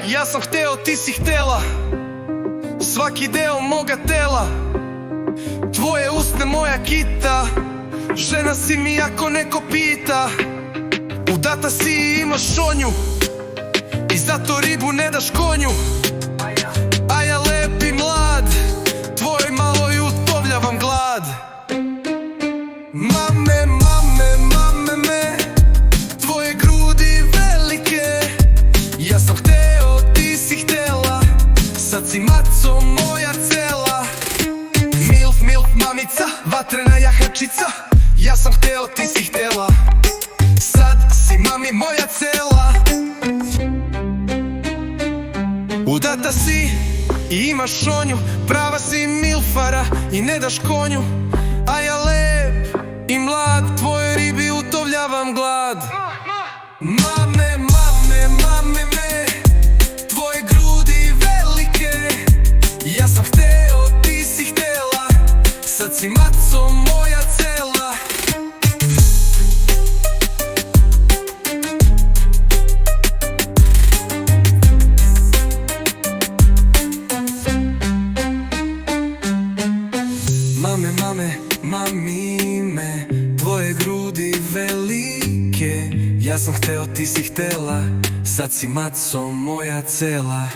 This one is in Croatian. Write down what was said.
Ja sam hteo, ti si htela, svaki deo moga tela. Tvoje usne moja kita, žena si mi ako neko pita. Udata si i imaš šonju, i zato ribu ne daš konju. A ja lep i mlad, tvojoj maloj utovljavam glad. Mame, mame, mame me, tvoje grudi velike. Ja sam hteo, ti si htela, sad si maco moja cela. Milf, milf, mamica, vatrena jahačica. Ja sam hteo, ti si htela, sad si mami moja cela. Udata si i imaš šonju, prava si milfara i ne daš konju. A ja lep i mlad, tvojoj ribi utovljavam glad. Mame, mame, mame me, tvoje grudi velike. Ja sam hteo, ti si htela, sad si maco moja cela. Mame, mame, mami me, tvoje grudi velike. Ja sam hteo, ti si htela, sad si maco moja cela.